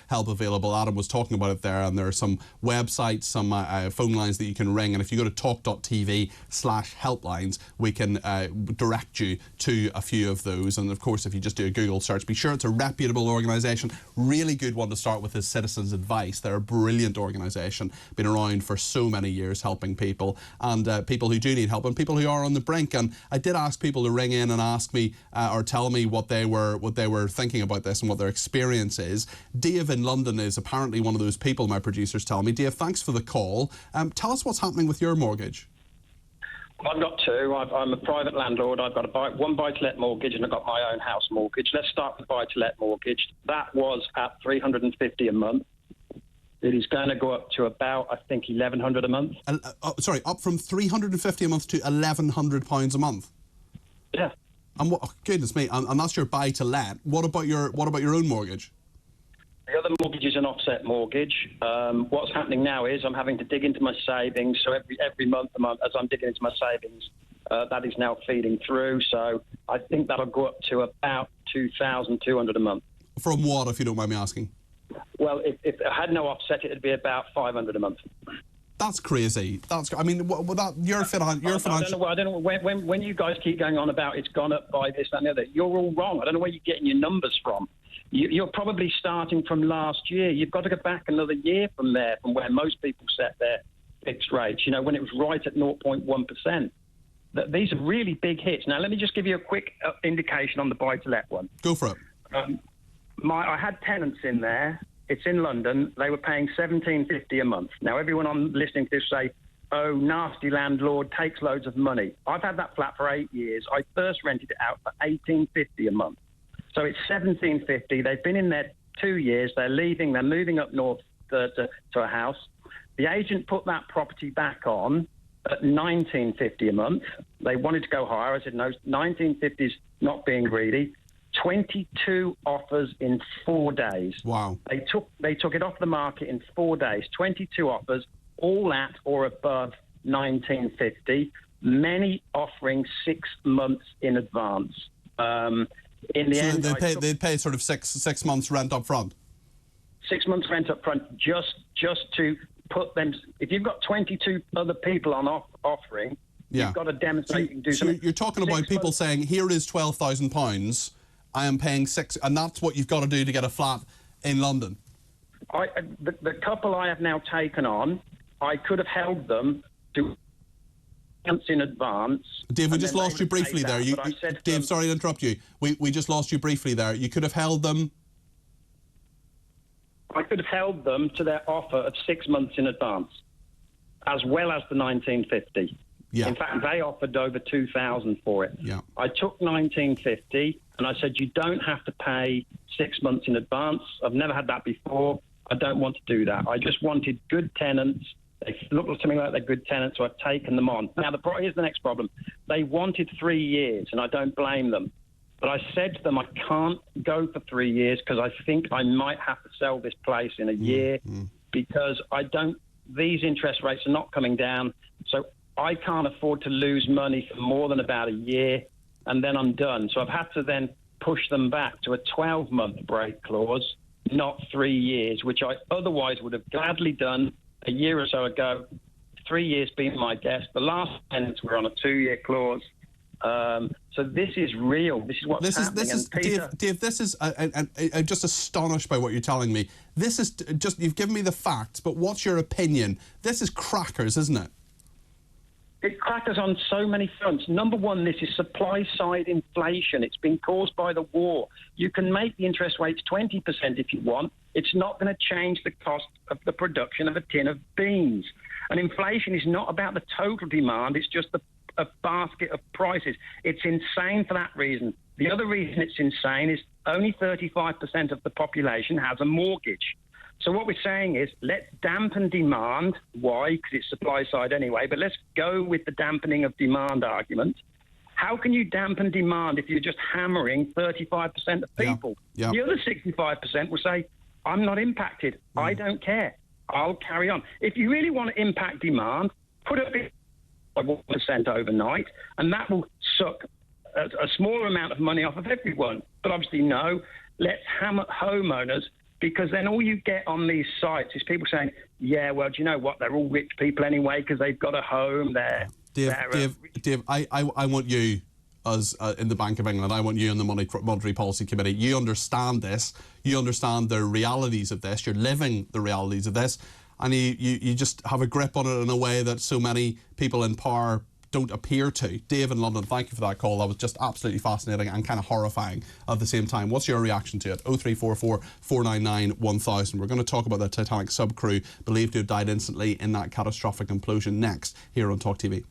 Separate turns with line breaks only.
help available. Adam was talking about it there, and there are some websites, some phone lines that you can ring, and if you go to talk.tv/helplines, we can direct you to a few of those. And of course, if you just do a Google search, be sure it's a reputable organisation. Really good one to start with is Citizens Advice. They're a brilliant organisation, been around for so many years helping people, and people who do need help, and people who are on the brink. And I did ask people to ring in and ask me or tell me what they were thinking about this and what their experience is. Dave in London is apparently one of those people, my producers tell me. Dave, thanks for the call. Tell us what's happening with your mortgage.
I've got two. I'm a private landlord. I've got one buy-to-let mortgage and I've got my own house mortgage. Let's start with buy-to-let mortgage. That was at $350 a month. It is going to go up to about, I think, $1,100 a month.
Sorry, up from $350 a month to £1,100 a month.
Yeah.
And what? Oh, goodness me! And that's your buy-to-let. What about your own mortgage?
The other mortgage is an offset mortgage. What's happening now is I'm having to dig into my savings. So every month as I'm digging into my savings, that is now feeding through. So I think that'll go up to about $2,200 a month.
From what, if you don't mind me asking?
Well, if I had no offset, it'd be about $500 a month.
That's crazy. I mean, your financial.
I don't know. When you guys keep going on about it's gone up by this, that, and the other, you're all wrong. I don't know where you're getting your numbers from. You're probably starting from last year. You've got to go back another year from there, from where most people set their fixed rates, when it was right at 0.1%. These are really big hits. Now, let me just give you a quick indication on the buy-to-let one.
Go for it.
I had tenants in there. It's in London. They were paying $1,750 a month. Now, everyone on listening to this say, oh, nasty landlord, takes loads of money. I've had that flat for 8 years. I first rented it out for $1,850 a month. So it's $1,750. They've been in there 2 years. They're leaving. They're moving up north to a house. The agent put that property back on at $1,950 a month. They wanted to go higher. I said, no, $1,950 is not being greedy. 22 offers in 4 days.
Wow.
They took it off the market in 4 days. 22 offers, all at or above $1,950. Many offering 6 months in advance. In the end,
they'd pay sort of six months rent up front. 6
months rent up front, just to put them. If you've got 22 other people on offering, you've got to demonstrate you can do something.
You're talking about people saying, here is £12,000. I am paying $6,000, and that's what you've got to do to get a flat in London.
The couple I have now taken on, I could have held them to months in advance.
Dave, we just lost you briefly there. Dave, sorry to interrupt you. We just lost you briefly there. You could have held them.
I could have held them to their offer of 6 months in advance, as well as the $1,950.
Yeah.
In fact, they offered over $2,000 for it.
Yeah.
I took $1,950 and I said, you don't have to pay 6 months in advance. I've never had that before. I don't want to do that. I just wanted good tenants. They look to me like they're good tenants, so I've taken them on. Now, here's the next problem. They wanted 3 years, and I don't blame them. But I said to them, I can't go for 3 years because I think I might have to sell this place in a year because these interest rates are not coming down. So I can't afford to lose money for more than about a year, and then I'm done. So I've had to then push them back to a 12-month break clause, not 3 years, which I otherwise would have gladly done a year or so ago. 3 years being my guess. The last tenants were on a 2-year clause. So this is real. This is what's happening.
Dave, this is, I'm just astonished by what you're telling me. This is just, you've given me the facts, but what's your opinion? This is crackers, isn't it?
It crackers on so many fronts. Number one, this is supply-side inflation. It's been caused by the war. You can make the interest rates 20% if you want. It's not going to change the cost of the production of a tin of beans. And inflation is not about the total demand. It's just a basket of prices. It's insane for that reason. The other reason it's insane is only 35% of the population has a mortgage. So what we're saying is let's dampen demand. Why? Because it's supply side anyway, but let's go with the dampening of demand argument. How can you dampen demand if you're just hammering 35% of people? Yeah. The other 65% will say, I'm not impacted. I don't care. I'll carry on. If you really want to impact demand, put up 1% overnight, and that will suck a smaller amount of money off of everyone. But obviously, no, let's hammer homeowners because then all you get on these sites is people saying, yeah, well, do you know what? They're all rich people anyway because they've got a home there.
Dave, I want you as in the Bank of England, I want you in the Monetary Policy Committee. You understand this. You understand the realities of this. You're living the realities of this. And you just have a grip on it in a way that so many people in power don't appear to. Dave in London, thank you for that call. That was just absolutely fascinating and kind of horrifying at the same time. What's your reaction to it? 0344 499 1000. We're going to talk about the Titanic subcrew believed to have died instantly in that catastrophic implosion next here on TalkTV.